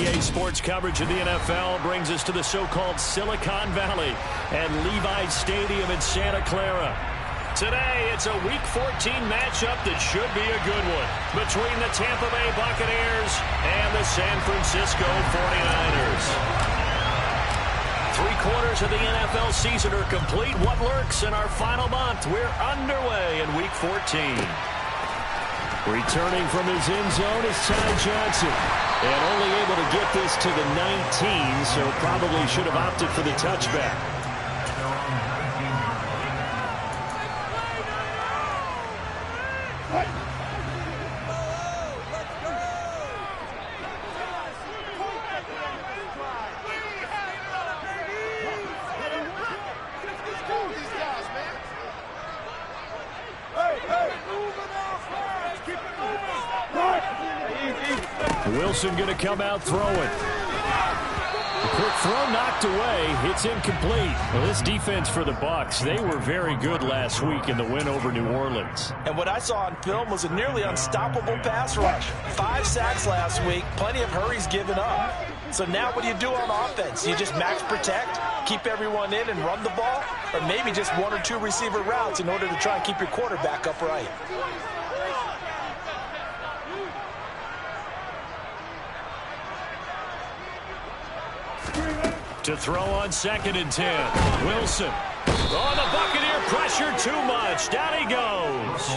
EA Sports coverage of the NFL brings us to the so-called Silicon Valley and Levi Stadium in Santa Clara. Today, it's a Week 14 matchup that should be a good one between the Tampa Bay Buccaneers and the San Francisco 49ers. 3/4 of the NFL season are complete. What lurks in our final month? We're underway in Week 14. Returning from his end zone is Ty Johnson. And only able to get this to the 19, so probably should have opted for the touchback. Wilson going to come out throwing. The quick throw knocked away. It's incomplete. Well, this defense for the Bucs, they were very good last week in the win over New Orleans. And what I saw on film was a nearly unstoppable pass rush. 5 sacks last week, plenty of hurries given up. So now what do you do on offense? You just max protect, keep everyone in and run the ball, or maybe just 1 or 2 receiver routes in order to try and keep your quarterback upright. To throw on 2nd and 10. Wilson. Oh, the Buccaneer pressure too much. Down he goes.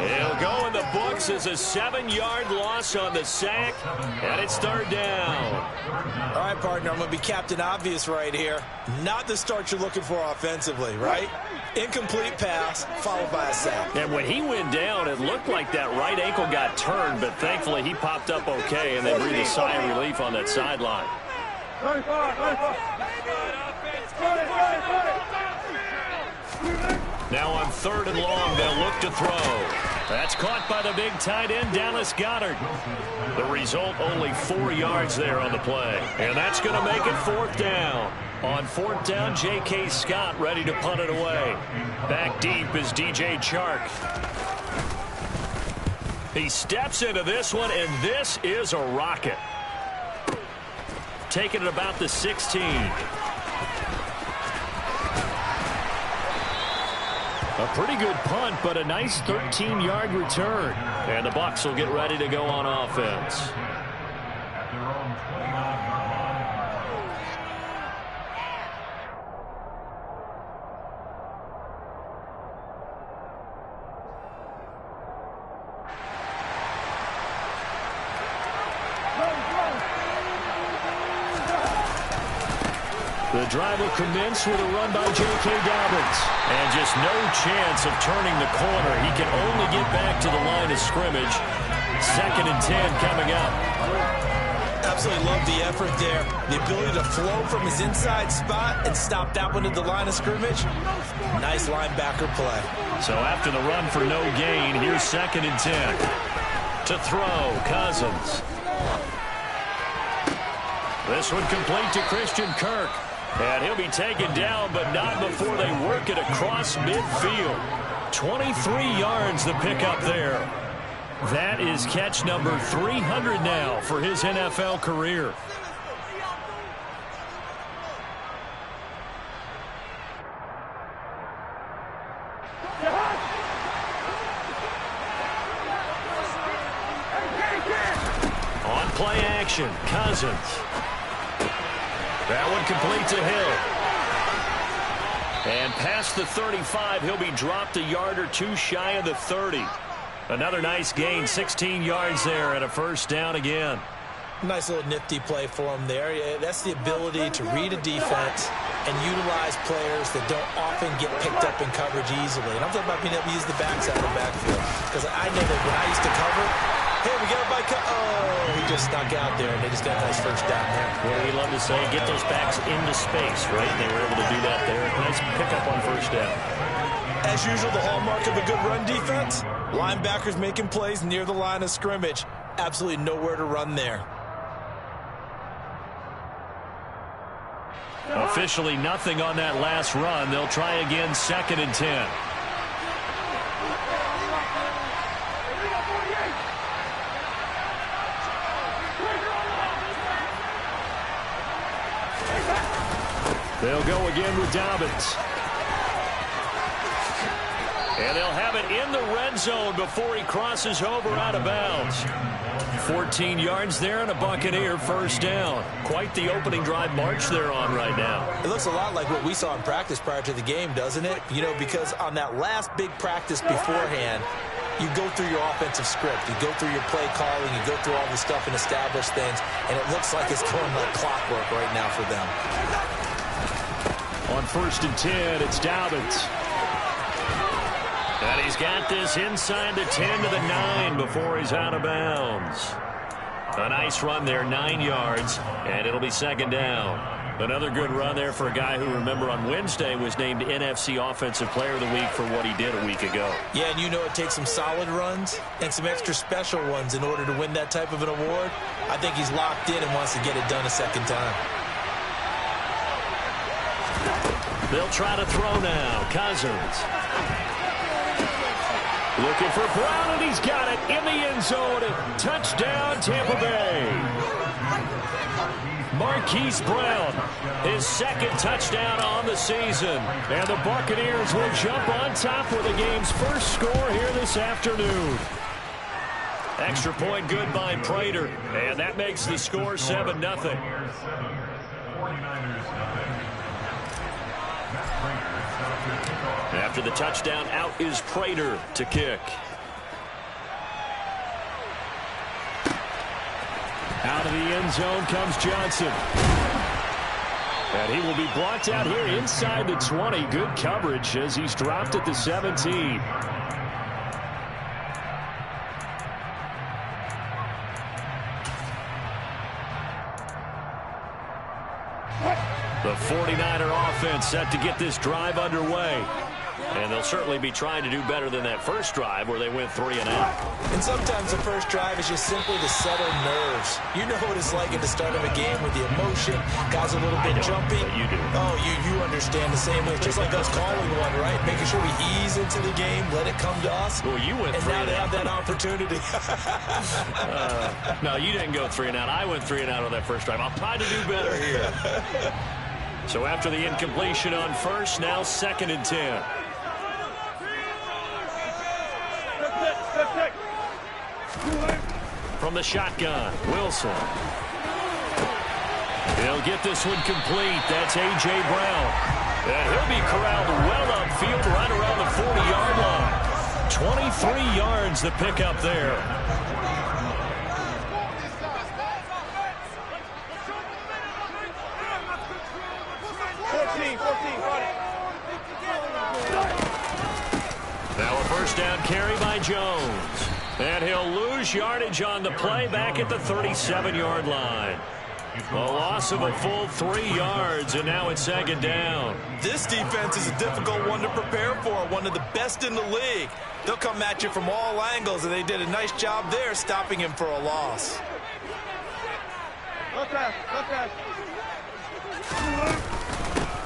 He'll go in the books as a 7-yard loss on the sack, and it's 3rd down. All right, partner, I'm going to be Captain Obvious right here. Not the start you're looking for offensively, right? Incomplete pass, followed by a sack. And when he went down, it looked like that right ankle got turned, but thankfully he popped up okay and then breathed a sigh of relief on that sideline. Now on 3rd and long, they'll look to throw. That's caught by the big tight end, Dallas Goedert. The result, only 4 yards there on the play. And that's going to make it 4th down. On 4th down, J.K. Scott ready to punt it away. Back deep is DJ Chark. He steps into this one, and this is a rocket. Taking it about the 16. A pretty good punt, but a nice 13-yard return. And the Bucs will get ready to go on offense. The drive will commence with a run by J.K. Dobbins. And just no chance of turning the corner. He can only get back to the line of scrimmage. 2nd and 10 coming up. Absolutely love the effort there. The ability to flow from his inside spot and stop that one at the line of scrimmage. Nice linebacker play. So after the run for no gain, here's 2nd and 10. To throw, Cousins. This one complete to Christian Kirk. And he'll be taken down, but not before they work it across midfield. 23 yards the pickup there. That is catch number 300 now for his NFL career. On play action, Cousins. That one complete to Hill. And past the 35, he'll be dropped a yard or 2 shy of the 30. Another nice gain, 16 yards there, and a 1st down again. Nice little nifty play for him there. That's the ability to read a defense and utilize players that don't often get picked up in coverage easily. And I'm talking about being able to use the backs out of the backfield. Because I know that when I used to cover, hey, we got everybody oh, he just snuck out there, and they just got a nice 1st down there. Well, we love to say, get those backs into space, right? They were able to do that there. Nice pickup on 1st down. As usual, the hallmark of a good run defense, linebackers making plays near the line of scrimmage. Absolutely nowhere to run there. Officially nothing on that last run. They'll try again, 2nd and 10. They'll go again with Dobbins. And they'll have it in the red zone before he crosses over out of bounds. 14 yards there and a Buccaneer first down. Quite the opening drive march they're on right now. It looks a lot like what we saw in practice prior to the game, doesn't it? You know, because on that last big practice beforehand, you go through your offensive script. You go through your play calling. You go through all the stuff and establish things. And it looks like it's going like clockwork right now for them. On 1st and 10, it's Dobbins. And he's got this inside the 10 to the 9 before he's out of bounds. A nice run there, 9 yards, and it'll be second down. Another good run there for a guy who, remember, on Wednesday was named NFC Offensive Player of the Week for what he did a week ago. Yeah, and you know it takes some solid runs and some extra special ones in order to win that type of an award. I think he's locked in and wants to get it done a second time. They'll try to throw now. Cousins. Looking for Brown, and he's got it in the end zone. Touchdown, Tampa Bay. Marquise Brown, his second touchdown on the season. And the Buccaneers will jump on top with the game's first score here this afternoon. Extra point good by Prater, and that makes the score 7-0. After the touchdown, out is Prater to kick. Out of the end zone comes Johnson. And he will be blocked out here inside the 20. Good coverage as he's dropped at the 17. The 49er offense set to get this drive underway. And they'll certainly be trying to do better than that first drive where they went 3 and out. And sometimes the first drive is just simply to settle nerves. You know what it's like at the start of a game with the emotion, guys a little bit jumpy. You do. Oh, you understand the same way. Just like us calling one, right? Making sure we ease into the game, let it come to us. Well, you went 3 and out. And now they have that opportunity. No, you didn't go 3 and out. I went 3 and out on that first drive. I'll try to do better here. So after the incompletion on first, now 2nd and 10. From the shotgun, Wilson. He'll get this one complete. That's A.J. Brown. And he'll be corralled well upfield right around the 40-yard line. 23 yards the pickup there. Now a first down carry by Jones. And he'll lose yardage on the play back at the 37-yard line. A loss of a full 3 yards, and now it's 2nd down. This defense is a difficult one to prepare for, one of the best in the league. They'll come at you from all angles, and they did a nice job there stopping him for a loss. Okay.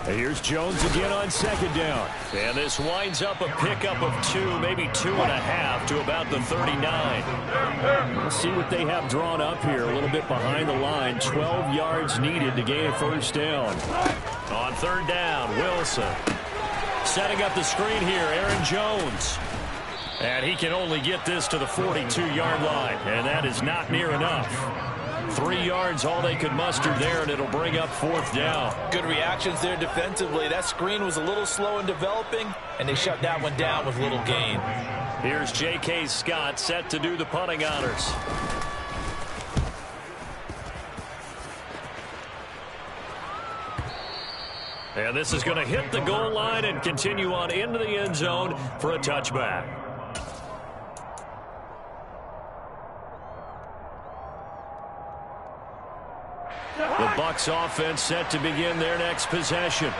Here's Jones again on 2nd down. And this winds up a pickup of 2, maybe 2.5 to about the 39. We'll see what they have drawn up here. A little bit behind the line. 12 yards needed to gain a first down. On 3rd down, Wilson. Setting up the screen here, Aaron Jones. And he can only get this to the 42-yard line. And that is not near enough. 3 yards, all they could muster there, and it'll bring up 4th down. Good reactions there defensively. That screen was a little slow in developing, and they shut that one down with little gain. Here's J.K. Scott set to do the punting honors. And this is going to hit the goal line and continue on into the end zone for a touchback. The Bucs offense set to begin their next possession.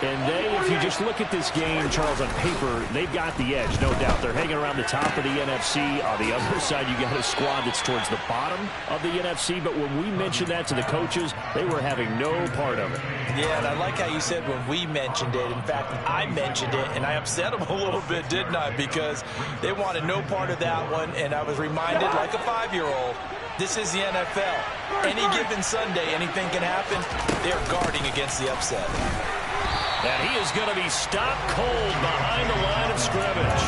And if you just look at this game, Charles, on paper, they've got the edge, no doubt. They're hanging around the top of the NFC. On the other side, you got a squad that's towards the bottom of the NFC. But when we mentioned that to the coaches, they were having no part of it. Yeah, and I like how you said when we mentioned it. In fact, I mentioned it, and I upset them a little bit, didn't I? Because they wanted no part of that one, and I was reminded, like a 5-year-old, This is the NFL. Any given Sunday, anything can happen. They're guarding against the upset. And he is going to be stopped cold behind the line of scrimmage.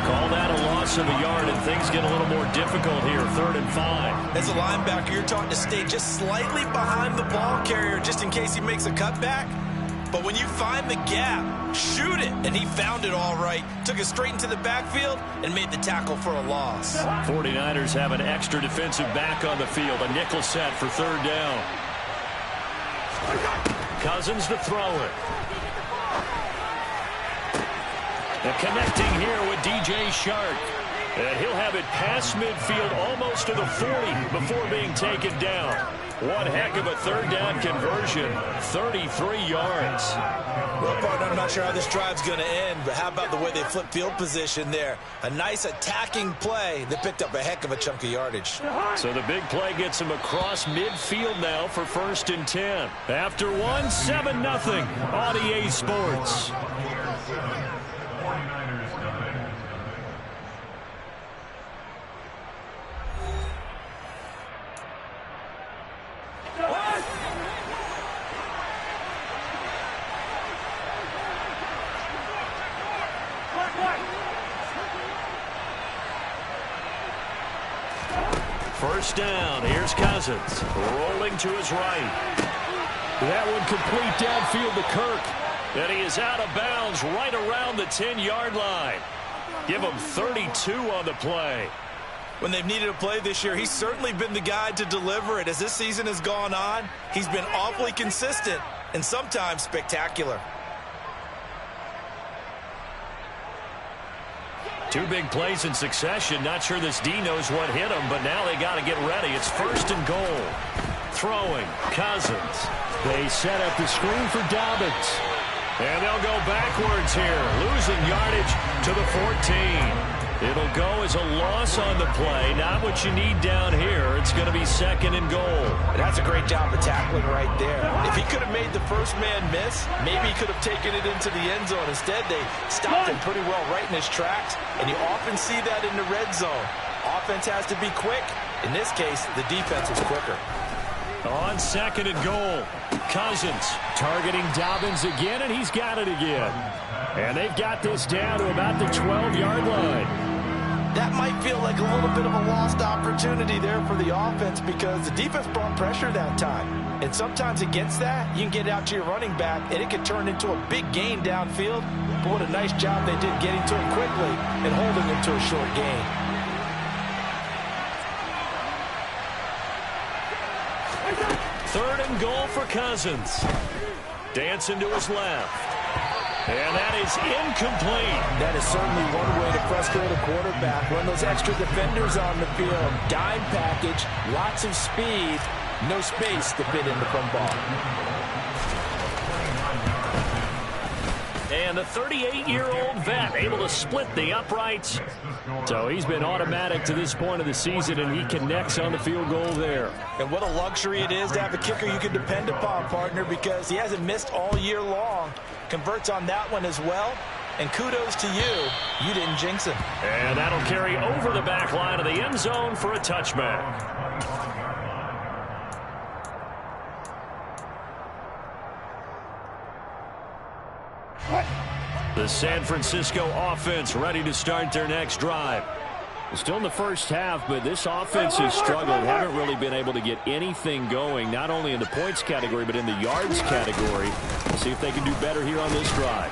Call that a loss of a yard, and things get a little more difficult here, 3rd and 5. As a linebacker, you're taught to stay just slightly behind the ball carrier just in case he makes a cutback. But when you find the gap, shoot it. And he found it all right. Took it straight into the backfield and made the tackle for a loss. 49ers have an extra defensive back on the field. A nickel set for 3rd down. Cousins to throw it. And connecting here with DJ Chark. And he'll have it past midfield almost to the 40 before being taken down. One heck of a 3rd down conversion. 33 yards. Well, partner, I'm not sure how this drive's going to end, but how about the way they flip field position there? A nice attacking play that picked up a heck of a chunk of yardage. So the big play gets him across midfield now for 1st and 10. After 1, 7-0 on EA Sports. First down. Here's Cousins. Rolling to his right. That one complete downfield to Kirk. And he is out of bounds right around the 10-yard line. Give him 32 on the play. When they've needed a play this year, he's certainly been the guy to deliver it. As this season has gone on, he's been awfully consistent and sometimes spectacular. 2 big plays in succession. Not sure this D knows what hit him, but now they got to get ready. It's 1st and goal. Throwing. Cousins. They set up the screen for Dobbins. And they'll go backwards here. Losing yardage to the 14. It'll go as a loss on the play. Not what you need down here. It's going to be 2nd and goal. That's a great job of tackling right there. If he could have made the first man miss, maybe he could have taken it into the end zone. Instead, they stopped him pretty well right in his tracks, and you often see that in the red zone. Offense has to be quick. In this case, the defense was quicker. On 2nd and goal, Cousins targeting Dobbins again, and he's got it again. And they've got this down to about the 12-yard line. That might feel like a little bit of a lost opportunity there for the offense because the defense brought pressure that time. And sometimes against that, you can get out to your running back, and it can turn into a big gain downfield. But what a nice job they did getting to him quickly and holding him to a short gain. Third and goal for Cousins. Dancing to his left. And that is incomplete. That is certainly one way to frustrate a quarterback. Run those extra defenders on the field. Dime package, lots of speed, no space to fit in the front ball. And the 38-year-old vet able to split the uprights. So he's been automatic to this point of the season, and he connects on the field goal there. And what a luxury it is to have a kicker you can depend upon, partner, because he hasn't missed all year long. Converts on that one as well. And kudos to you. You didn't jinx him. And that'll carry over the back line of the end zone for a touchback. The San Francisco offense ready to start their next drive. Still in the first half, but this offense has struggled. Haven't really been able to get anything going, not only in the points category, but in the yards category. We'll see if they can do better here on this drive.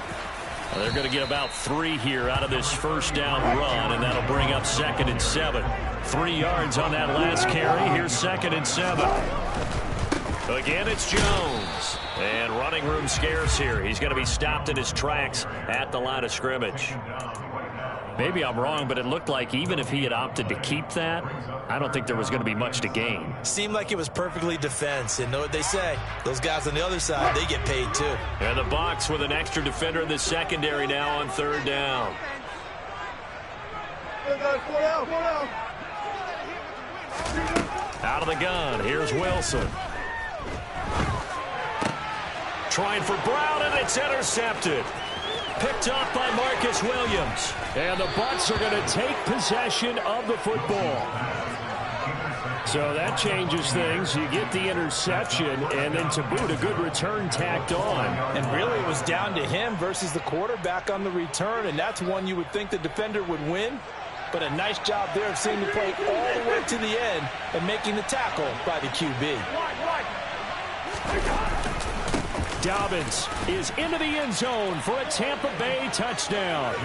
They're going to get about 3 here out of this first down run, and that'll bring up 2nd and 7. 3 yards on that last carry. Here's 2nd and 7. Again, it's Jones. And running room scarce here. He's going to be stopped in his tracks at the line of scrimmage. Maybe I'm wrong, but it looked like even if he had opted to keep that, I don't think there was going to be much to gain. Seemed like it was perfectly defense. And know what they say, those guys on the other side, they get paid too. And the Bucs with an extra defender in the secondary now on 3rd down. Out of the gun, here's Wilson. Trying for Brown, and it's intercepted. Picked up by Marcus Williams. And the Bucs are going to take possession of the football. So that changes things. You get the interception, and then to boot, a good return tacked on. And really, it was down to him versus the quarterback on the return, and that's one you would think the defender would win. But a nice job there of seeing the play all the way to the end and making the tackle by the QB. Dobbins is into the end zone for a Tampa Bay touchdown.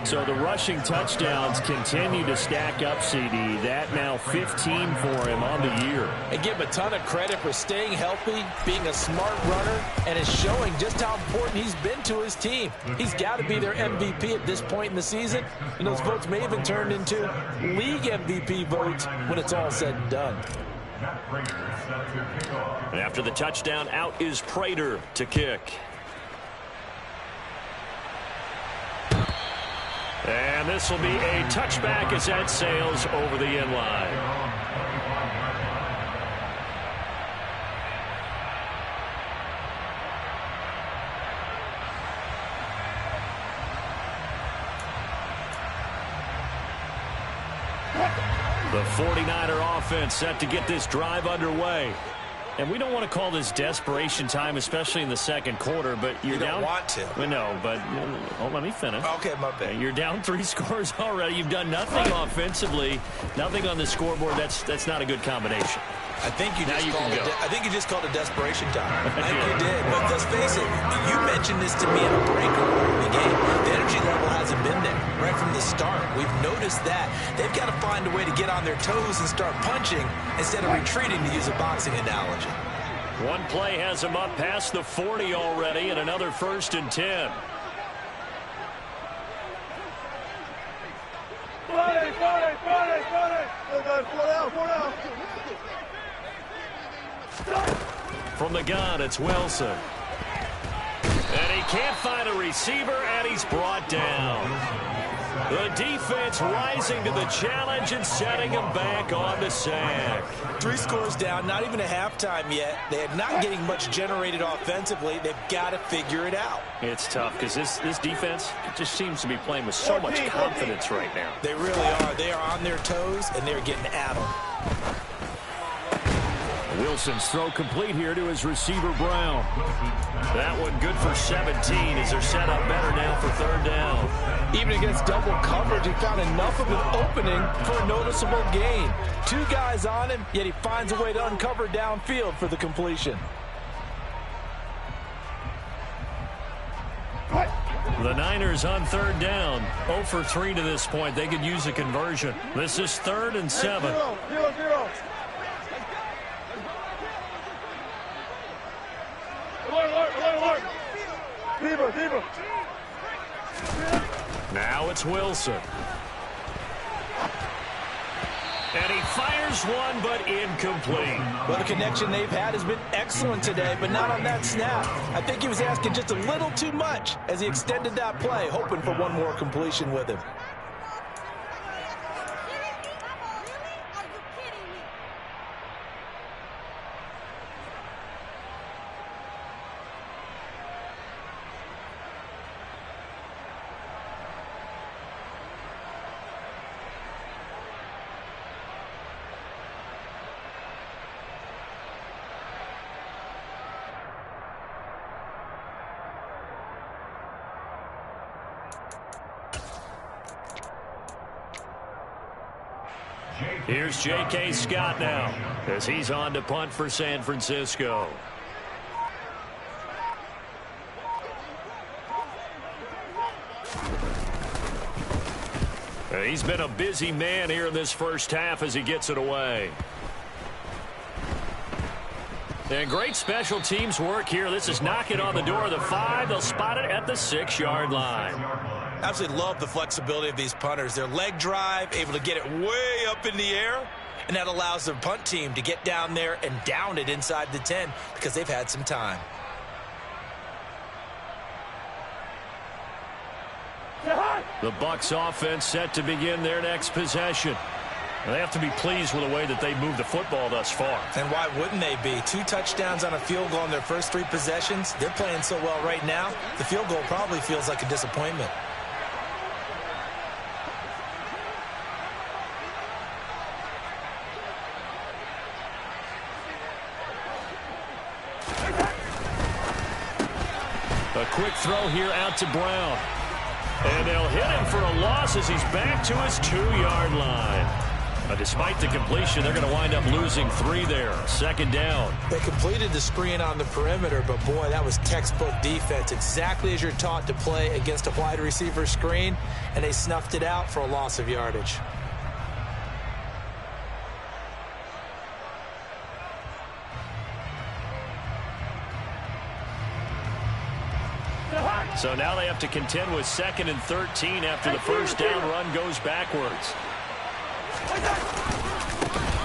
So the rushing touchdowns continue to stack up, CD. That now 15 for him on the year. And give him a ton of credit for staying healthy, being a smart runner, and is showing just how important he's been to his team. He's got to be their MVP at this point in the season, and those votes may even turn into league MVP votes when it's all said and done. And after the touchdown, out is Prater to kick. And this will be a touchback as that sails over the end line. The 49er offense set to get this drive underway. And we don't want to call this desperation time, especially in the second quarter, but you're down. You don't want to. We know, but let me finish. Okay, my bad. You're down 3 scores already. You've done nothing offensively, nothing on the scoreboard. That's not a good combination. I think you just called it desperation time. I think you did. But let's face it, you mentioned this to me in a break earlier in the game. The energy level hasn't been there right from the start. We've noticed that. They've got to find a way to get on their toes and start punching instead of retreating, to use a boxing analogy. One play has them up past the 40 already, and another 1st and 10. From the gun, it's Wilson. And he can't find a receiver, and he's brought down. The defense rising to the challenge and setting him back on the sack. 3 scores down, not even a halftime yet. They're not getting much generated offensively. They've got to figure it out. It's tough because this defense just seems to be playing with so much confidence right now. They really are. They are on their toes, and they're getting at them. Wilson's throw complete here to his receiver, Brown. That one good for 17 as they're set up better now for 3rd down. Even against double coverage, he found enough of an opening for a noticeable gain. 2 guys on him, yet he finds a way to uncover downfield for the completion. The Niners on 3rd down. 0 for 3 to this point. They could use a conversion. This is 3rd and 7. Now it's Wilson. And he fires one, but incomplete. Well, the connection they've had has been excellent today, but not on that snap. I think he was asking just a little too much as he extended that play, hoping for one more completion with him. Here's J.K. Scott now as he's on to punt for San Francisco. He's been a busy man here in this first half as he gets it away. And great special teams work here. This is knocking on the door of the 5. They'll spot it at the 6-yard line. Absolutely love the flexibility of these punters. Their leg drive, able to get it way up in the air, and that allows the punt team to get down there and down it inside the 10 because they've had some time. The Bucs offense set to begin their next possession. And they have to be pleased with the way that they moved the football thus far. And why wouldn't they be? 2 touchdowns on a field goal in their first 3 possessions. They're playing so well right now, the field goal probably feels like a disappointment. A quick throw here out to Brown. And they'll hit him for a loss as he's back to his 2-yard line. Despite the completion, they're going to wind up losing 3 there. Second down. They completed the screen on the perimeter, but boy, that was textbook defense. Exactly as you're taught to play against a wide receiver screen, and they snuffed it out for a loss of yardage. So now they have to contend with 2nd and 13 after the first down run goes backwards.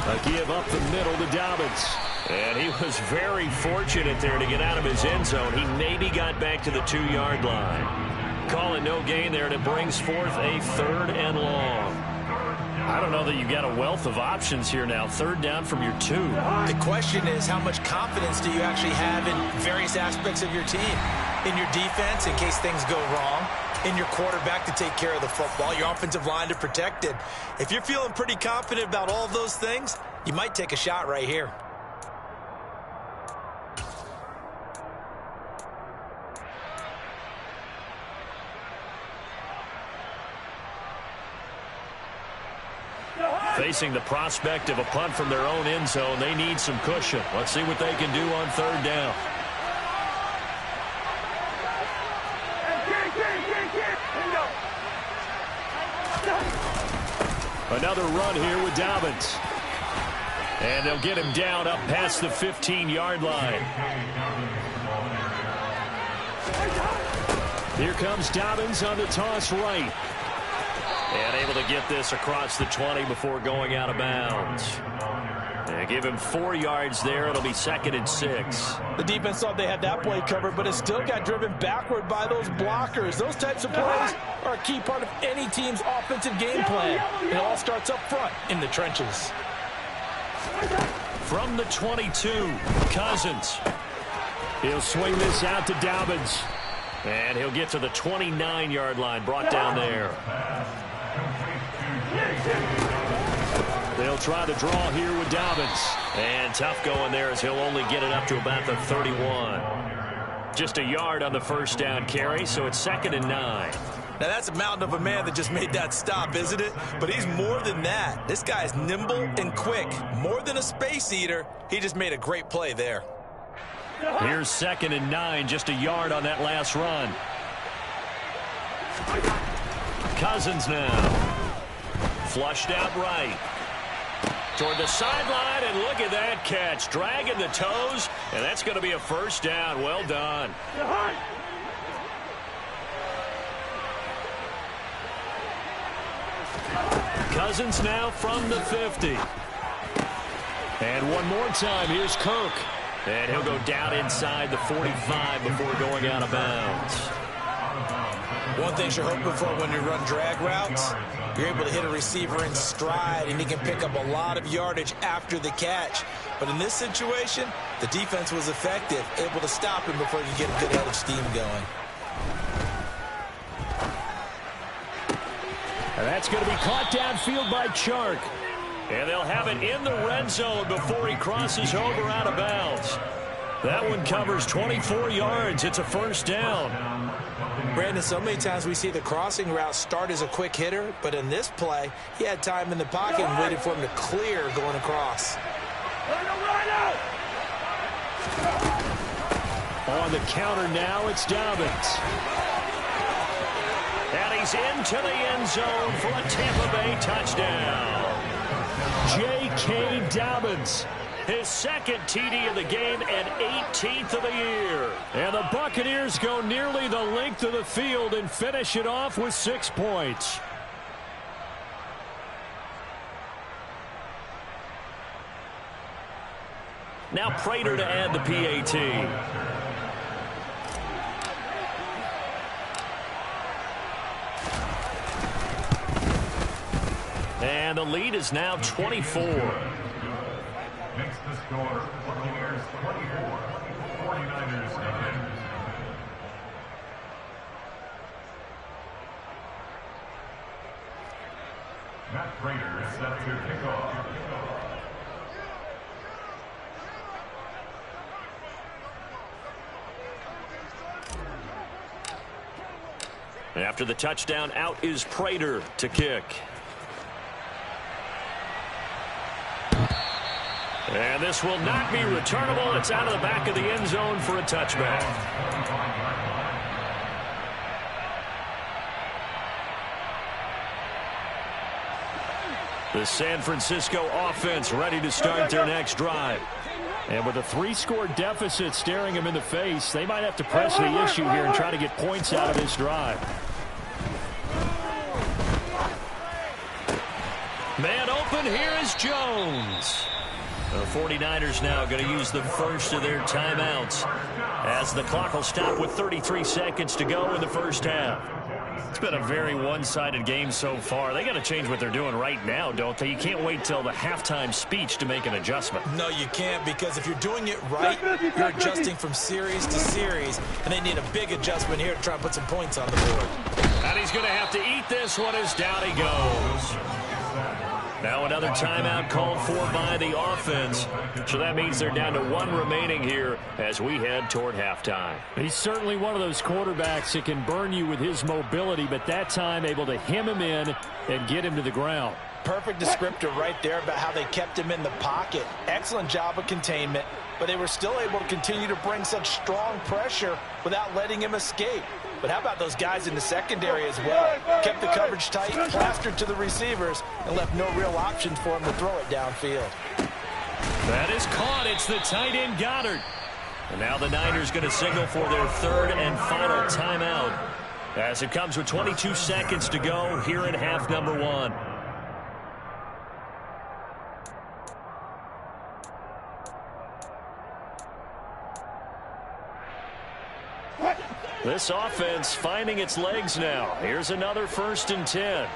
A give up the middle to Dobbins. And he was very fortunate there to get out of his end zone. He maybe got back to the 2-yard line. Call it no gain there, and it brings forth a 3rd and long. I don't know that you've got a wealth of options here now. 3rd down from your 2. The question is, how much confidence do you actually have in various aspects of your team? In your defense, in case things go wrong. In your quarterback to take care of the football. Your offensive line to protect it. If you're feeling pretty confident about all of those things, you might take a shot right here. Facing the prospect of a punt from their own end zone, they need some cushion. Let's see what they can do on 3rd down. Another run here with Dobbins. And they'll get him down up past the 15-yard line. Here comes Dobbins on the toss right. And able to get this across the 20 before going out of bounds. And give him 4 yards there. It'll be 2nd and 6. The defense thought they had that play covered, but it still got driven backward by those blockers. Those types of plays are a key part of any team's offensive game plan. It all starts up front in the trenches. From the 22, Cousins. He'll swing this out to Dobbins. And he'll get to the 29-yard line, brought down there. They'll try to draw here with Dobbins. And tough going there as he'll only get it up to about the 31. Just a yard on the first down carry, so it's 2nd and 9. Now that's a mountain of a man that just made that stop, isn't it? But he's more than that. This guy's nimble and quick. More than a space eater, he just made a great play there. Here's 2nd and 9, just a yard on that last run. Cousins now. Flushed out right. Toward the sideline, and look at that catch. Dragging the toes, and that's going to be a first down. Well done. Cousins now from the 50. And one more time, here's Kirk. And he'll go down inside the 45 before going out of bounds. One thing you're hoping for when you run drag routes, you're able to hit a receiver in stride, and he can pick up a lot of yardage after the catch. But in this situation, the defense was effective, able to stop him before you get a good head of steam going. And that's going to be caught downfield by Chark. And they'll have it in the red zone before he crosses over out of bounds. That one covers 24 yards. It's a first down. Brandon, so many times we see the crossing route start as a quick hitter, but in this play, he had time in the pocket and waited for him to clear going across. On the counter now, it's Dobbins. And he's into the end zone for a Tampa Bay touchdown. J.K. Dobbins, his 2nd TD of the game and 18th of the year. And the Buccaneers go nearly the length of the field and finish it off with 6 points. Now Prater to add the PAT. And the lead is now 24. Makes the score Buccaneers 24, 49ers 9. Matt Prater is set to kick off. After the touchdown, out is Prater to kick. And this will not be returnable. It's out of the back of the end zone for a touchback. The San Francisco offense ready to start their next drive. And with a 3-score deficit staring them in the face, they might have to press the issue here and try to get points out of this drive. Man open, here is Jones. The 49ers now going to use the first of their timeouts as the clock will stop with 33 seconds to go in the first half. It's been a very one-sided game so far. They got to change what they're doing right now, don't they? You can't wait till the halftime speech to make an adjustment. No, you can't, because if you're doing it right, you're adjusting from series to series, and they need a big adjustment here to try and put some points on the board. And he's going to have to eat this one as down he goes. Now another timeout called for by the offense. So that means they're down to 1 remaining here as we head toward halftime. He's certainly one of those quarterbacks that can burn you with his mobility, but that time able to hem him in and get him to the ground. Perfect descriptor right there about how they kept him in the pocket. Excellent job of containment, but they were still able to continue to bring such strong pressure without letting him escape. But how about those guys in the secondary as well? Kept the coverage tight, plastered to the receivers, and left no real options for him to throw it downfield. That is caught. It's the tight end Goddard. And now the Niners going to signal for their 3rd and final timeout as it comes with 22 seconds to go here in half number 1. This offense finding its legs now. Here's another 1st and 10.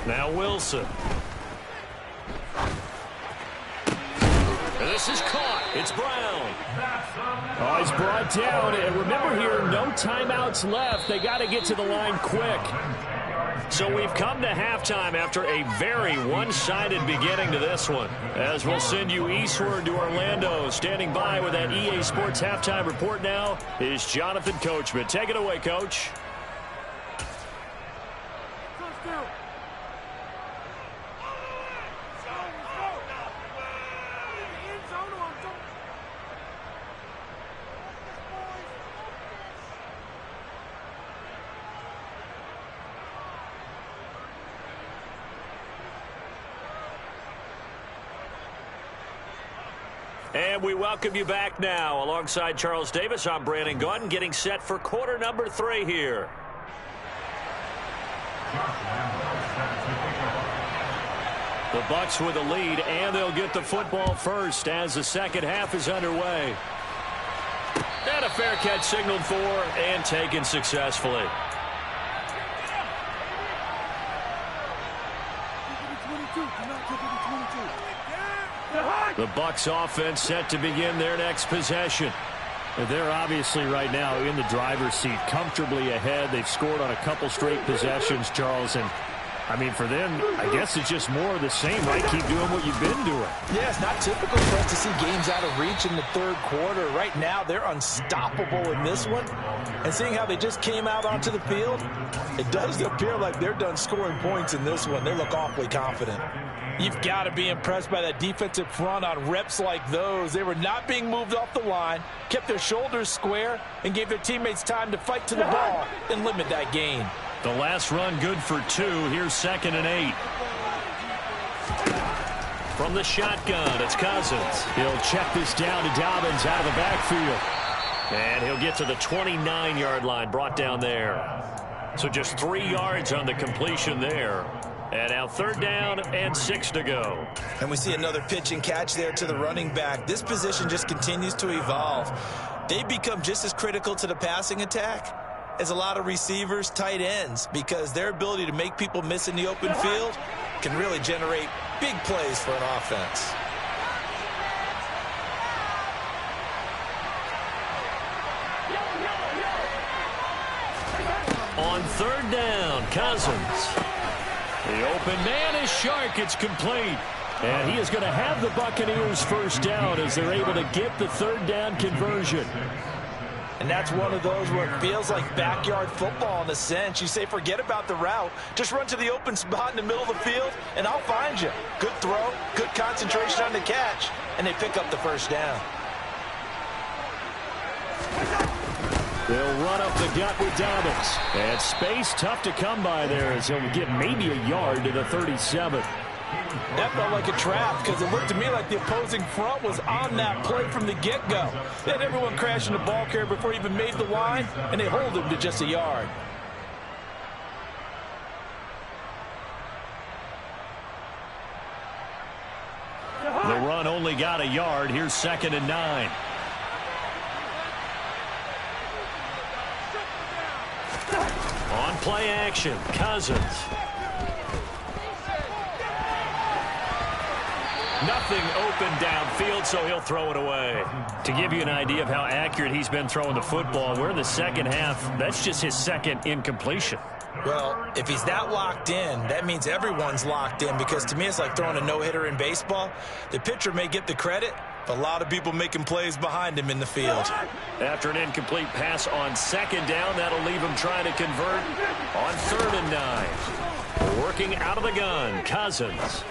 Now Wilson. And this is caught. It's Brown. Oh, he's brought down. And remember here, no timeouts left. They got to get to the line quick. So we've come to halftime after a very one-sided beginning to this one. As we'll send you eastward to Orlando. Standing by with that EA Sports halftime report now is Jonathan Coachman. Take it away, Coach. And we welcome you back now. Alongside Charles Davis, I'm Brandon Gaudin, getting set for quarter number 3 here. The Bucs with a lead, and they'll get the football first as the second half is underway. And a fair catch signaled for and taken successfully. The Bucs offense set to begin their next possession. They're obviously right now in the driver's seat, comfortably ahead. They've scored on a couple straight possessions, Charles. And, I mean, for them, I guess it's just more of the same, right? Keep doing what you've been doing. Yeah, it's not typical for us to see games out of reach in the 3rd quarter. Right now, they're unstoppable in this one. And seeing how they just came out onto the field, it does appear like they're done scoring points in this one. They look awfully confident. You've got to be impressed by that defensive front on reps like those. They were not being moved off the line, kept their shoulders square, and gave their teammates time to fight to the ball and limit that gain. The last run good for 2. Here's 2nd and 8. From the shotgun, it's Cousins. He'll check this down to Dobbins out of the backfield. And he'll get to the 29-yard line, brought down there. So just 3 yards on the completion there. And now 3rd down and 6 to go. And we see another pitch and catch there to the running back. This position just continues to evolve. They become just as critical to the passing attack as a lot of receivers, tight ends, because their ability to make people miss in the open field can really generate big plays for an offense. on third down. Cousins. The open man is Shark. It's complete. And he is going to have the Buccaneers first down as they're able to get the third down conversion. And that's one of those where it feels like backyard football in a sense. You say, forget about the route. Just run to the open spot in the middle of the field, and I'll find you. Good throw, good concentration on the catch, and they pick up the first down. They'll run up the gut with Dobbins. And space tough to come by there as he'll get maybe a yard to the 37. That felt like a trap because it looked to me like the opposing front was on that play from the get-go. They had everyone crashing the ball carrier before he even made the line, and they hold him to just a yard. The run only got a yard. Here's 2nd and 9. On play action, Cousins. Nothing open downfield, so he'll throw it away. To give you an idea of how accurate he's been throwing the football, we're in the second half. That's just his second incompletion. Well, if he's that locked in, that means everyone's locked in because to me it's like throwing a no-hitter in baseball. The pitcher may get the credit, but a lot of people making plays behind him in the field. After an incomplete pass on second down, that'll leave him trying to convert on 3rd and 9. Working out of the gun, Cousins.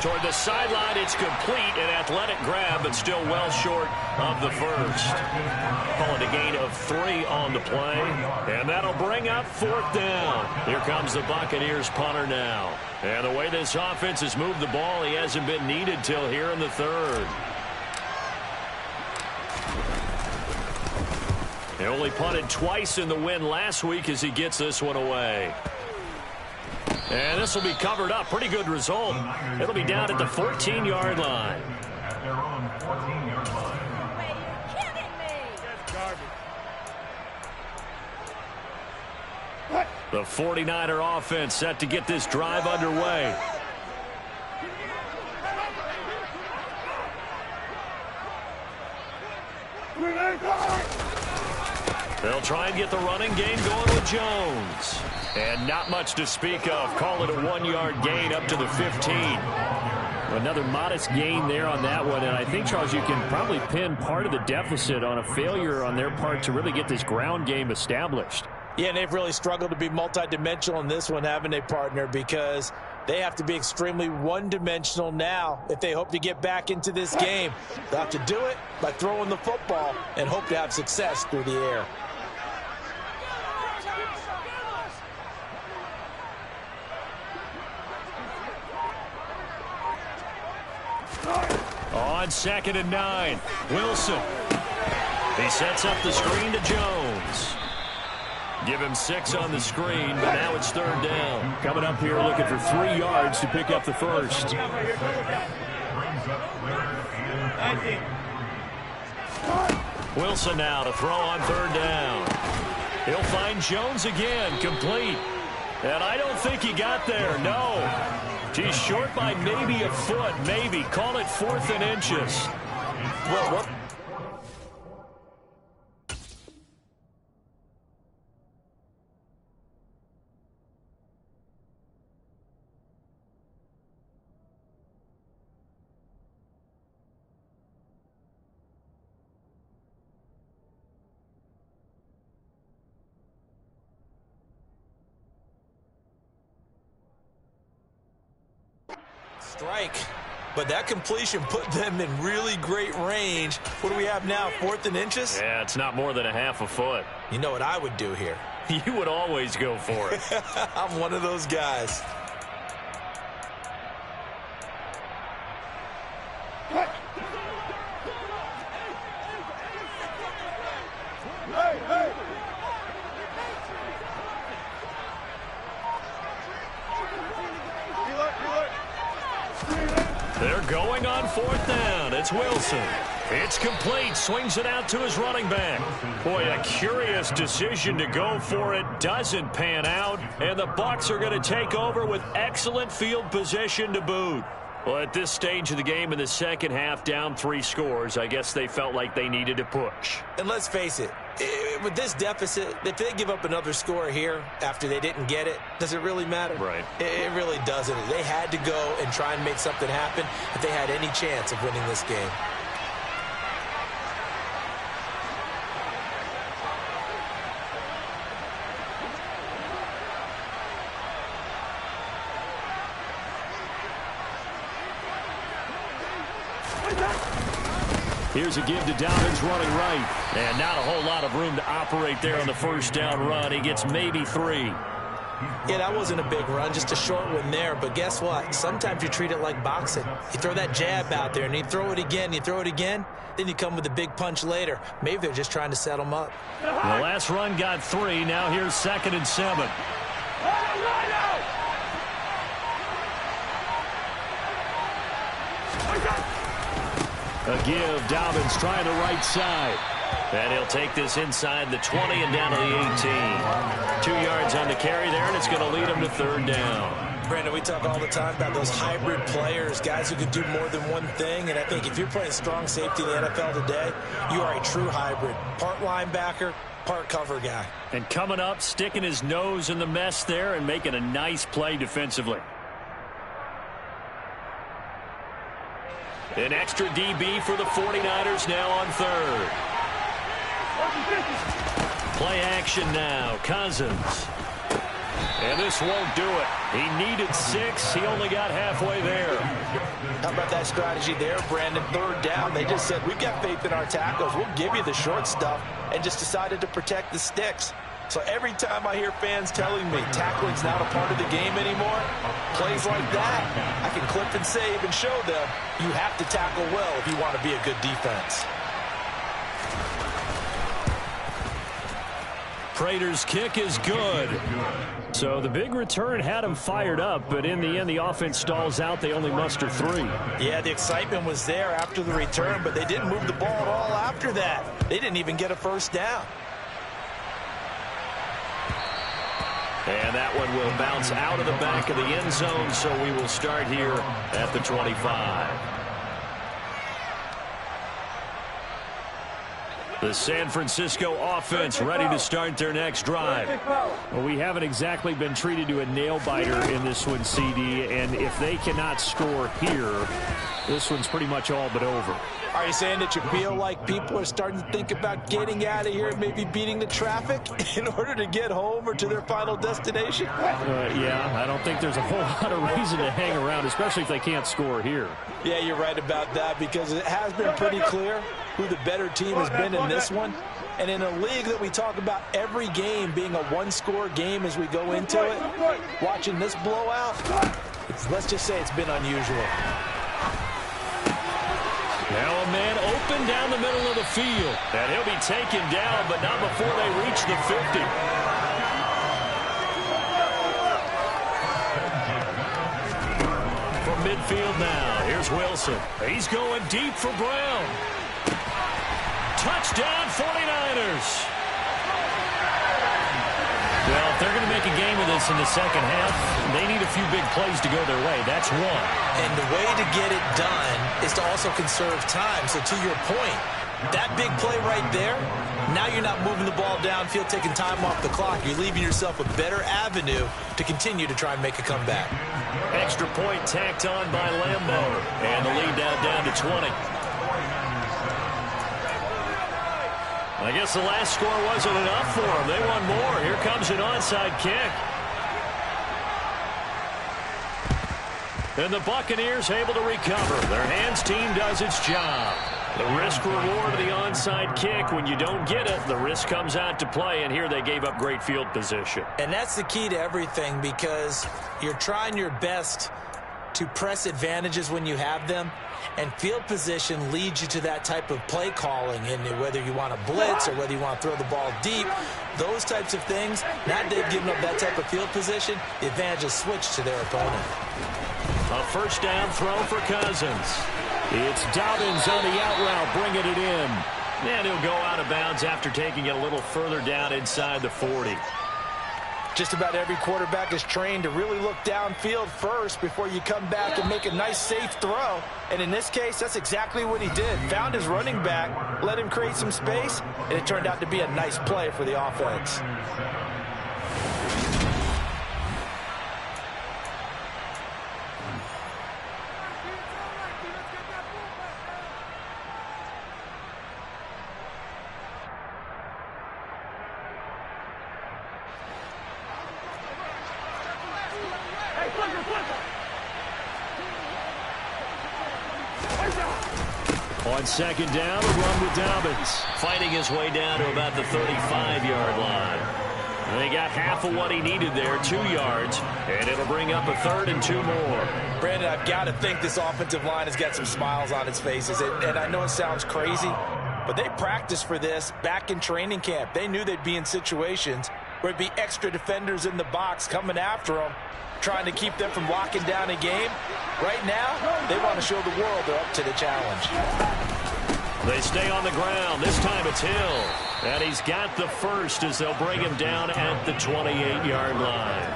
Toward the sideline, it's complete, an athletic grab, but still well short of the first. Call it a gain of 3 on the play, and that'll bring up 4th down. Here comes the Buccaneers punter now. And the way this offense has moved the ball, he hasn't been needed till here in the 3rd. He only punted twice in the win last week as he gets this one away. And this will be covered up. Pretty good result. It'll be down at the 14-yard line. At their own 14-yard line. The 49er offense set to get this drive underway. They'll try and get the running game going with Jones. And not much to speak of. Call it a 1-yard gain up to the 15. Another modest gain there on that one. And I think, Charles, you can probably pin part of the deficit on a failure on their part to really get this ground game established. Yeah, and they've really struggled to be multidimensional in this one, haven't they, partner? Because they have to be extremely one-dimensional now if they hope to get back into this game. They'll have to do it by throwing the football and hope to have success through the air. On 2nd and 9, Wilson. He sets up the screen to Jones. Give him 6 on the screen, but now it's 3rd down. Coming up here looking for 3 yards to pick up the first. Wilson now to throw on 3rd down. He'll find Jones again, complete. And I don't think he got there, no. He's short by maybe a foot, maybe. Call it 4th and inches. Well, what? Strike, but that completion put them in really great range. What do we have now, 4th and inches? Yeah, it's not more than a half a foot. You know what I would do here? You would always go for it. I'm one of those guys. They're going on 4th down. It's Wilson. It's complete. Swings it out to his running back. Boy, a curious decision to go for it. Doesn't pan out. And the Bucs are going to take over with excellent field position to boot. Well, at this stage of the game in the second half, down 3 scores, I guess they felt like they needed to push. And let's face it, with this deficit, if they give up another score here after they didn't get it, does it really matter? Right. It really doesn't. They had to go and try and make something happen if they had any chance of winning this game. Here's a give to Dobbins running right. And not a whole lot of room to operate there on the first down run. He gets maybe 3. Yeah, that wasn't a big run, just a short one there. But guess what? Sometimes you treat it like boxing. You throw that jab out there, and you throw it again, then you come with a big punch later. Maybe they're just trying to set them up. The last run got 3. Now here's 2nd and 7. A give, Dobbins trying the right side. And he'll take this inside the 20 and down to the 18. 2 yards on the carry there, and it's going to lead him to 3rd down. Brandon, we talk all the time about those hybrid players, guys who can do more than one thing. And I think if you're playing strong safety in the NFL today, you are a true hybrid. Part linebacker, part cover guy. And coming up, sticking his nose in the mess there and making a nice play defensively. An extra DB for the 49ers now on 3rd. Play action now. Cousins. And this won't do it. He needed 6. He only got halfway there. How about that strategy there, Brandon? 3rd down. They just said, we've got faith in our tackles. We'll give you the short stuff, and just decided to protect the sticks. So every time I hear fans telling me tackling's not a part of the game anymore, plays like that, I can clip and save and show them you have to tackle well if you want to be a good defense. Prater's kick is good. So the big return had him fired up, but in the end, the offense stalls out. They only muster 3. Yeah, the excitement was there after the return, but they didn't move the ball at all after that. They didn't even get a first down. And that one will bounce out of the back of the end zone, so we will start here at the 25. The San Francisco offense ready to start their next drive. Well, we haven't exactly been treated to a nail-biter in this one, CD, and if they cannot score here, this one's pretty much all but over. Are you saying that you feel like people are starting to think about getting out of here and maybe beating the traffic in order to get home or to their final destination? Yeah, I don't think there's a whole lot of reason to hang around, especially if they can't score here. Yeah, you're right about that, because it has been pretty clear who the better team has been in this one. And in a league that we talk about every game being a one-score game as we go into it, watching this blowout, let's just say it's been unusual. Now a man open down the middle of the field. And he'll be taken down, but not before they reach the 50. From midfield now, here's Wilson. He's going deep for Brown. Touchdown 49ers. Well, if they're going to make a game of this in the second half, they need a few big plays to go their way. That's one. And the way to get it done is to also conserve time. So to your point, that big play right there, now you're not moving the ball downfield, taking time off the clock. You're leaving yourself a better avenue to continue to try and make a comeback. Extra point tacked on by Lambo. And the lead down to 20. I guess the last score wasn't enough for them. They want more. Here comes an onside kick. And the Buccaneers able to recover. Their hands team does its job. The risk reward of the onside kick. When you don't get it, the risk comes out to play, and here they gave up great field position. And that's the key to everything, because you're trying your best to press advantages when you have them, and field position leads you to that type of play calling. And whether you want to blitz or whether you want to throw the ball deep, those types of things, now that they've given up that type of field position, the advantage is switched to their opponent. A first down throw for Cousins. It's Dobbins on the out route, bringing it in. And he'll go out of bounds after taking it a little further down inside the 40. Just about every quarterback is trained to really look downfield first before you come back and make a nice, safe throw. And in this case, that's exactly what he did. Found his running back, let him create some space, and it turned out to be a nice play for the offense. On second down, a run with Dobbins. Fighting his way down to about the 35-yard line. They got half of what he needed there, 2 yards, and it'll bring up a 3rd and 2 more. Brandon, I've got to think this offensive line has got some smiles on its faces. And I know it sounds crazy, but they practiced for this back in training camp. They knew they'd be in situations where it'd be extra defenders in the box coming after them, trying to keep them from locking down a game. Right now, they want to show the world they're up to the challenge. They stay on the ground. This time it's Hill. And he's got the first as they'll bring him down at the 28-yard line.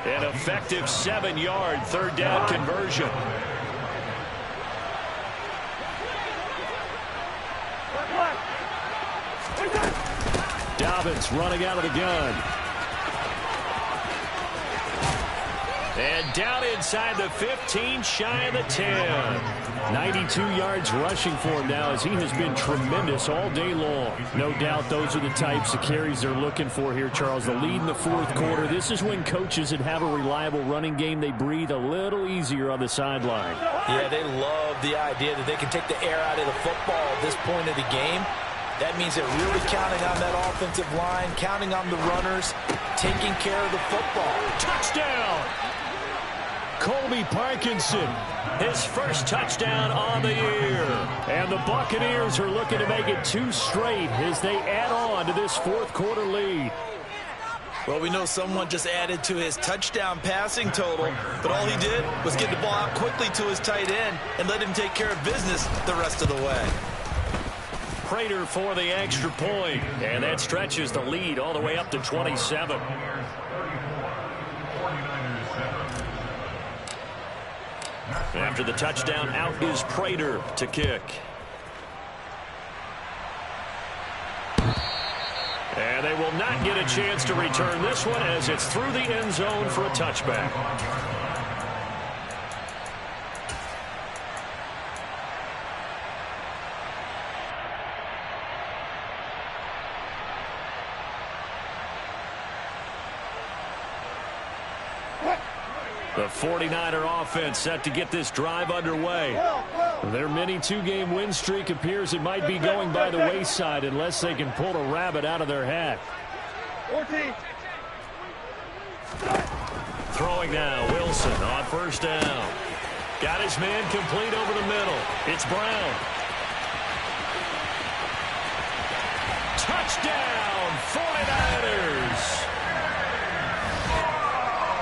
An effective 7-yard 3rd down conversion. Dobbins running out of the gun. And down inside the 15, shy of the 10. 92 yards rushing for him now as he has been tremendous all day long. No doubt those are the types of carries they're looking for here, Charles. The lead in the 4th quarter. This is when coaches that have a reliable running game, they breathe a little easier on the sideline. Yeah, they love the idea that they can take the air out of the football at this point of the game. That means they're really counting on that offensive line, counting on the runners, taking care of the football. Touchdown! Colby Parkinson, his first touchdown on the year. And the Buccaneers are looking to make it 2 straight as they add on to this 4th quarter lead. Well, we know someone just added to his touchdown passing total, but all he did was get the ball out quickly to his tight end and let him take care of business the rest of the way. Prater for the extra point, and that stretches the lead all the way up to 27. After the touchdown, out is Prater to kick. And they will not get a chance to return this one as it's through the end zone for a touchback. The 49er offense set to get this drive underway. Their mini 2-game win streak appears it might be going by the wayside unless they can pull a rabbit out of their hat. 14. Throwing now, Wilson on 1st down. Got his man complete over the middle. It's Brown. Touchdown, 49ers!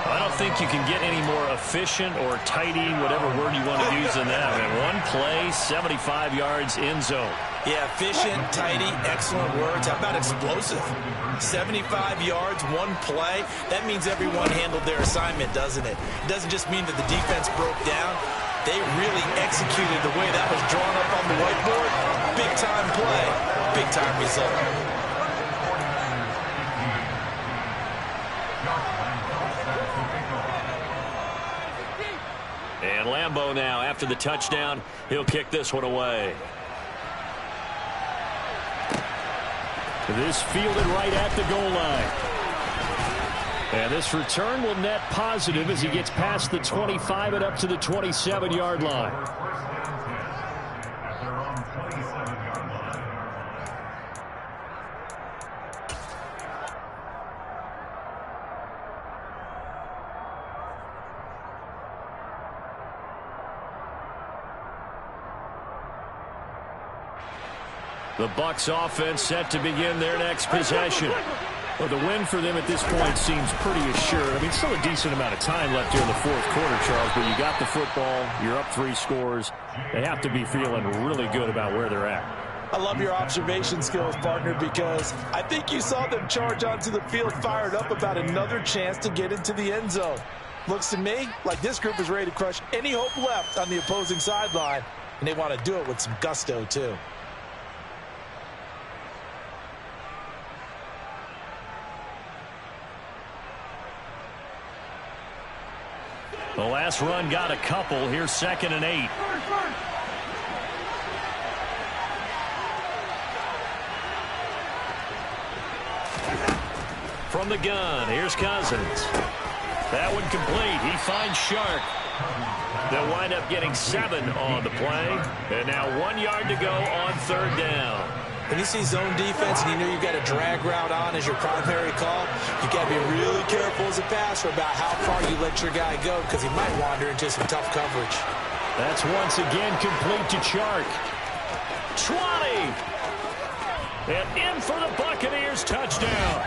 I don't think you can get any more efficient or tidy, whatever word you want to use in that. And 1 play, 75 yards, end zone. Yeah, efficient, tidy, excellent words. How about explosive? 75 yards, 1 play. That means everyone handled their assignment, doesn't it? It doesn't just mean that the defense broke down. They really executed the way that was drawn up on the whiteboard. Big-time play, big-time result. And Lambeau now, after the touchdown, he'll kick this one away. This fielded right at the goal line. And this return will net positive as he gets past the 25 and up to the 27-yard line. The Bucs offense set to begin their next possession. Well, the win for them at this point seems pretty assured. I mean, still a decent amount of time left here in the 4th quarter, Charles, but you got the football, you're up 3 scores. They have to be feeling really good about where they're at. I love your observation skills, partner, because I think you saw them charge onto the field fired up about another chance to get into the end zone. Looks to me like this group is ready to crush any hope left on the opposing sideline, and they want to do it with some gusto, too. The last run got a couple. Here's 2nd and 8. From the gun, here's Cousins. That one complete. He finds Shark. They'll wind up getting 7 on the play. And now 1 yard to go on 3rd down. When you see zone defense and you know you've got a drag route on as your primary call, you got to be really careful as a passer about how far you let your guy go because he might wander into some tough coverage. That's once again complete to Chark. 20! And in for the Buccaneers, touchdown.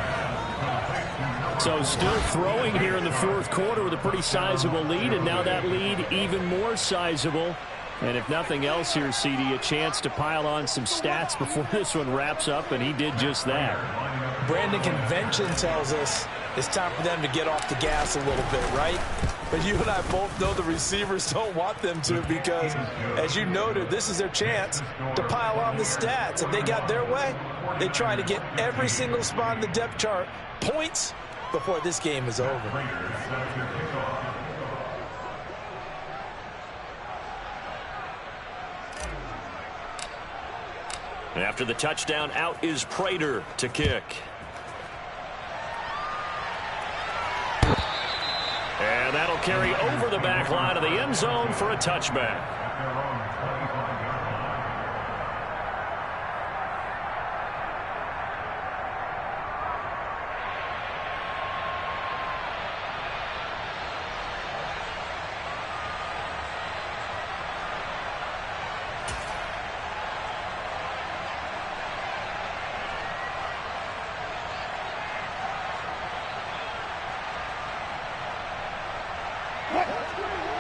So still throwing here in the 4th quarter with a pretty sizable lead, and now that lead even more sizable. And if nothing else here, CD, a chance to pile on some stats before this one wraps up, and he did just that. Brandon, convention tells us it's time for them to get off the gas a little bit, right? But you and I both know the receivers don't want them to because, as you noted, this is their chance to pile on the stats. If they got their way, they try to get every single spot in the depth chart points before this game is over. After the touchdown, out is Prater to kick. And that'll carry over the back line of the end zone for a touchback.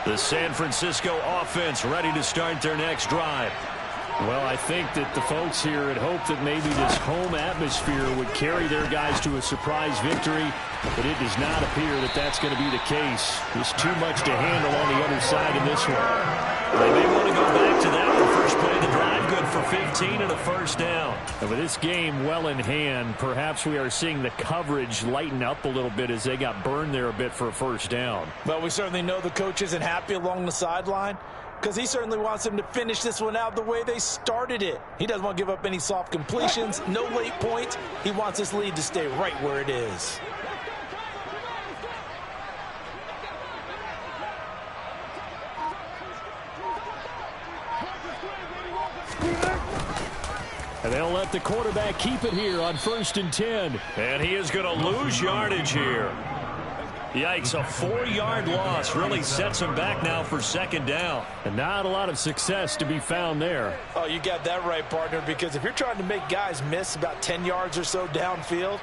The San Francisco offense ready to start their next drive. Well, I think that the folks here had hoped that maybe this home atmosphere would carry their guys to a surprise victory, but it does not appear that that's going to be the case. There's too much to handle on the other side in this one. They may want to go back to that one. First play of the drive, good for 15 and a first down. And with this game well in hand, perhaps we are seeing the coverage lighten up a little bit as they got burned there a bit for a first down. Well, we certainly know the coach isn't happy along the sideline because he certainly wants them to finish this one out the way they started it. He doesn't want to give up any soft completions, no late points. He wants this lead to stay right where it is. And they'll let the quarterback keep it here on 1st and 10. And he is going to lose yardage here. Yikes, a 4-yard loss really sets him back now for 2nd down. And not a lot of success to be found there. Oh, you got that right, partner, because if you're trying to make guys miss about 10 yards or so downfield,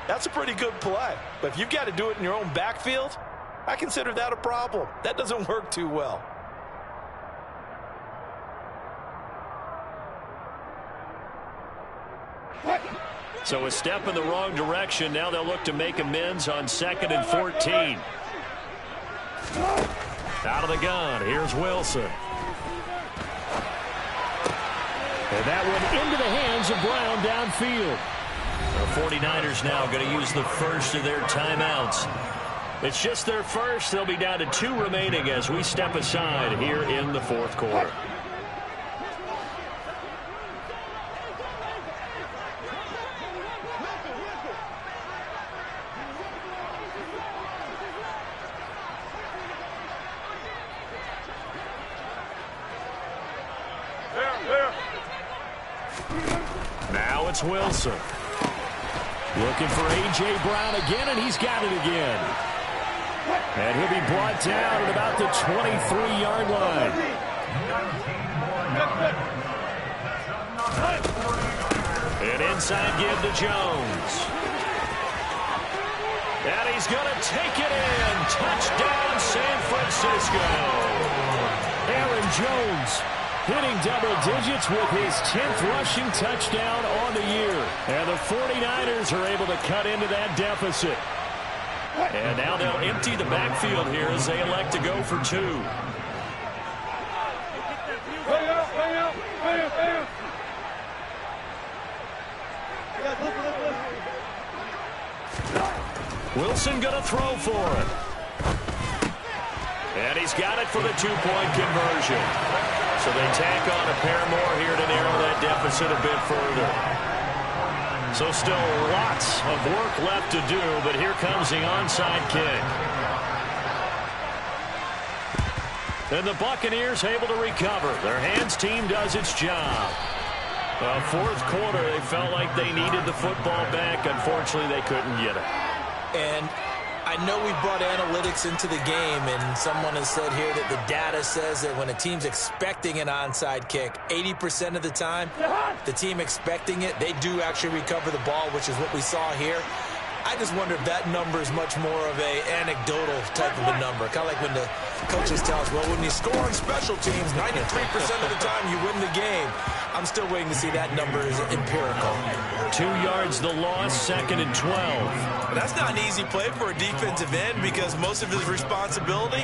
that's a pretty good play. But if you've got to do it in your own backfield, I consider that a problem. That doesn't work too well. So a step in the wrong direction. Now they'll look to make amends on 2nd and 14. Out of the gun. Here's Wilson. And that one into the hands of Brown downfield. The 49ers now going to use the first of their timeouts. It's just their first. They'll be down to 2 remaining as we step aside here in the 4th quarter. Now it's Wilson. Looking for A.J. Brown again, and he's got it again. And he'll be brought down at about the 23-yard line. An inside give to Jones. And he's going to take it in. Touchdown, San Francisco. Aaron Jones hitting double digits with his 10th rushing touchdown on the year. And the 49ers are able to cut into that deficit. And now they'll empty the backfield here as they elect to go for 2. Wilson going to throw for it. And he's got it for the 2-point conversion. So they tack on a pair more here to narrow that deficit a bit further. So still lots of work left to do, but here comes the onside kick. And the Buccaneers able to recover. Their hands team does its job. Fourth quarter, they felt like they needed the football back. Unfortunately, they couldn't get it. And I know we brought analytics into the game, and someone has said here that the data says that when a team's expecting an onside kick, 80% of the time, the team expecting it, they do actually recover the ball, which is what we saw here. I just wonder if that number is much more of a anecdotal type of a number. Kind of like when the coaches tell us, well, when you score on special teams, 93% of the time you win the game. I'm still waiting to see that number is empirical. 2 yards the loss, 2nd and 12. That's not an easy play for a defensive end because most of his responsibility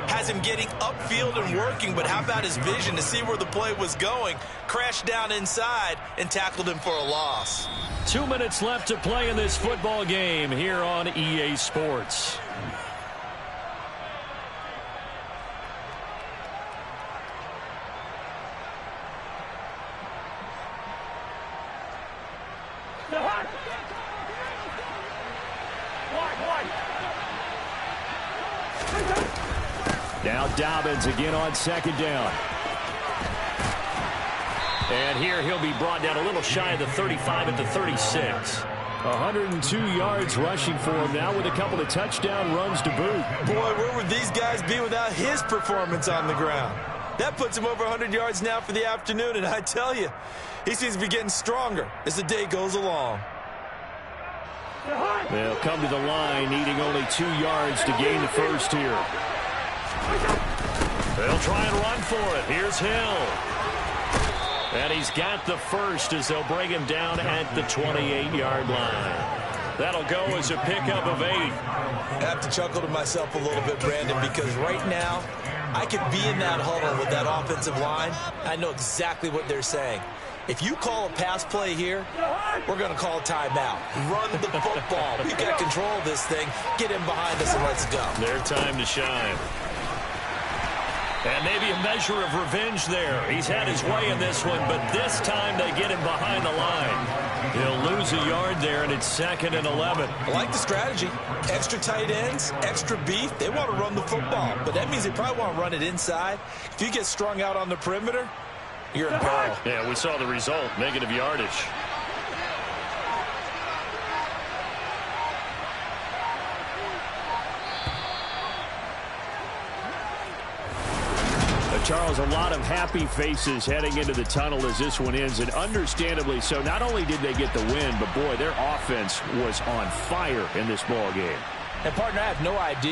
has him getting upfield and working, but how about his vision to see where the play was going, crashed down inside, and tackled him for a loss. 2 minutes left to play in this football game here on EA Sports. Now Dobbins again on 2nd down. And here he'll be brought down a little shy of the 35 at the 36. 102 yards rushing for him now with a couple of touchdown runs to boot. Boy, where would these guys be without his performance on the ground? That puts him over 100 yards now for the afternoon, and I tell you, he seems to be getting stronger as the day goes along. They'll come to the line, needing only 2 yards to gain the first here. They'll try and run for it. Here's Hill. And he's got the first as they'll bring him down at the 28-yard line. That'll go as a pickup of 8. I have to chuckle to myself a little bit, Brandon, because right now I could be in that huddle with that offensive line. I know exactly what they're saying. If you call a pass play here, we're going to call a timeout. Run the football. We've got control of this thing. Get him behind us and let's go. Their time to shine. And maybe a measure of revenge there. He's had his way in this one, but this time they get him behind the line. He'll lose a yard there, and it's 2nd and 11. I like the strategy. Extra tight ends, extra beef. They want to run the football, but that means they probably want to run it inside. If you get strung out on the perimeter, you're in peril. Yeah, we saw the result, negative yardage. Charles, a lot of happy faces heading into the tunnel as this one ends, and understandably so. Not only did they get the win, but boy, their offense was on fire in this ball game. And partner, I have no idea